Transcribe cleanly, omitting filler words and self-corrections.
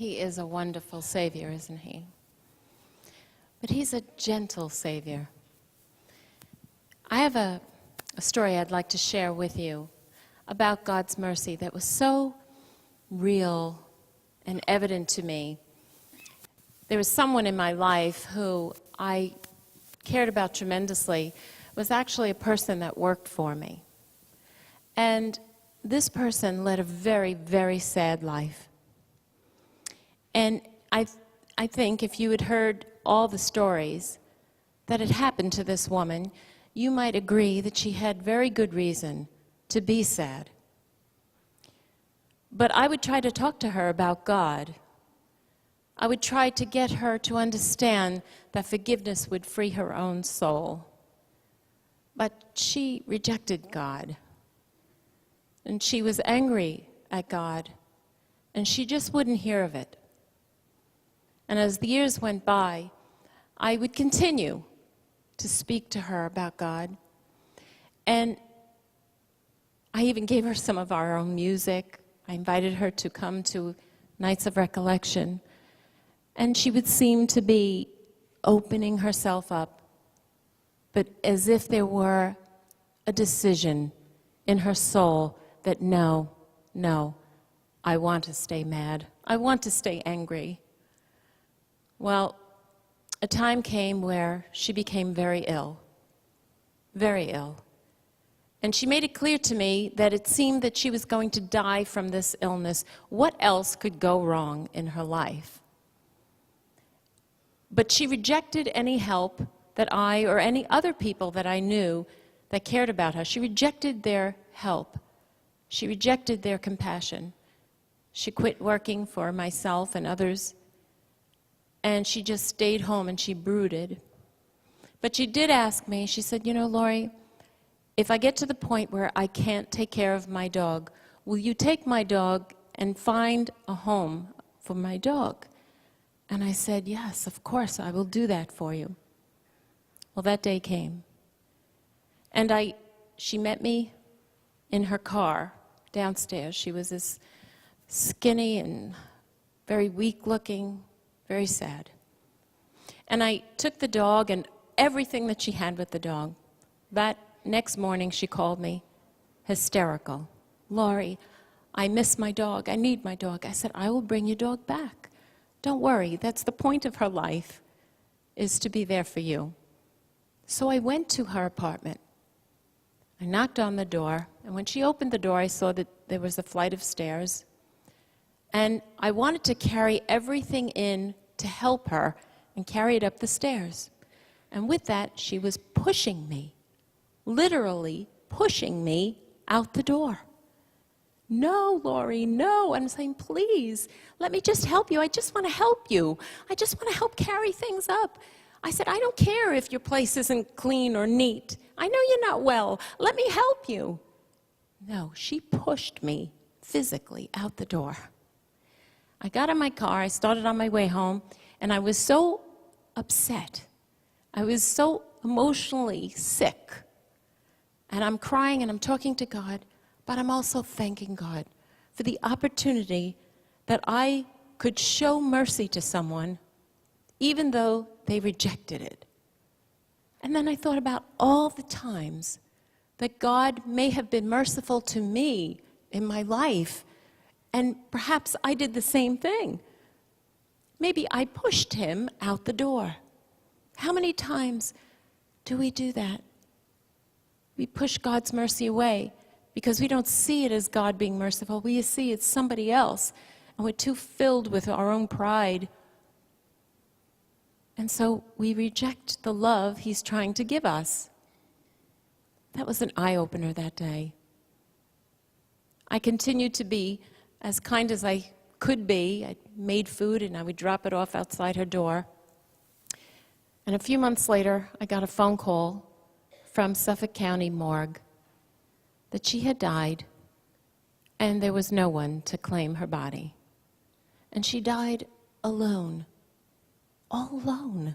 He is a wonderful Savior, isn't He? But He's a gentle Savior. I have a story I'd like to share with you about God's mercy that was so real and evident to me. There was someone in my life who I cared about tremendously. It was actually a person that worked for me. And this person led a very, very sad life. And I think if you had heard all the stories that had happened to this woman, you might agree that she had very good reason to be sad. But I would try to talk to her about God. I would try to get her to understand that forgiveness would free her own soul. But she rejected God. And she was angry at God. And she just wouldn't hear of it. And as the years went by, I would continue to speak to her about God. And I even gave her some of our own music. I invited her to come to nights of recollection. And she would seem to be opening herself up, but as if there were a decision in her soul that no, I want to stay mad. I want to stay angry. Well, a time came where she became very ill, very ill. And she made it clear to me that it seemed that she was going to die from this illness. What else could go wrong in her life? But she rejected any help that I or any other people that I knew that cared about her. She rejected their help. She rejected their compassion. She quit working for myself and others. And she just stayed home and she brooded. But she did ask me, she said, you know, Lori, if I get to the point where I can't take care of my dog, will you take my dog and find a home for my dog? And I said, yes, of course, I will do that for you. Well, that day came. And she met me in her car downstairs. She was this skinny and very weak-looking, very sad. And I took the dog and everything that she had with the dog. That next morning, she called me, hysterical. Lori, I miss my dog. I need my dog. I said, I will bring your dog back. Don't worry. That's the point of her life, is to be there for you. So I went to her apartment. I knocked on the door, and when she opened the door, I saw that there was a flight of stairs. And I wanted to carry everything in to help her and carry it up the stairs. And with that, she was pushing me, literally pushing me out the door. No, Lori, no. I'm saying, please, let me just help you. I just want to help you. I just want to help carry things up. I said, I don't care if your place isn't clean or neat. I know you're not well. Let me help you. No, she pushed me physically out the door. I got in my car, I started on my way home, and I was so upset. I was so emotionally sick. And I'm crying and I'm talking to God, but I'm also thanking God for the opportunity that I could show mercy to someone, even though they rejected it. And then I thought about all the times that God may have been merciful to me in my life, and perhaps I did the same thing. Maybe I pushed him out the door. How many times do we do that? We push God's mercy away because we don't see it as God being merciful. We see it's somebody else, and we're too filled with our own pride. And so we reject the love he's trying to give us. That was an eye-opener that day. I continued to be as kind as I could be. I made food and I would drop it off outside her door. And a few months later, I got a phone call from Suffolk County Morgue that she had died and there was no one to claim her body. And she died alone, all alone.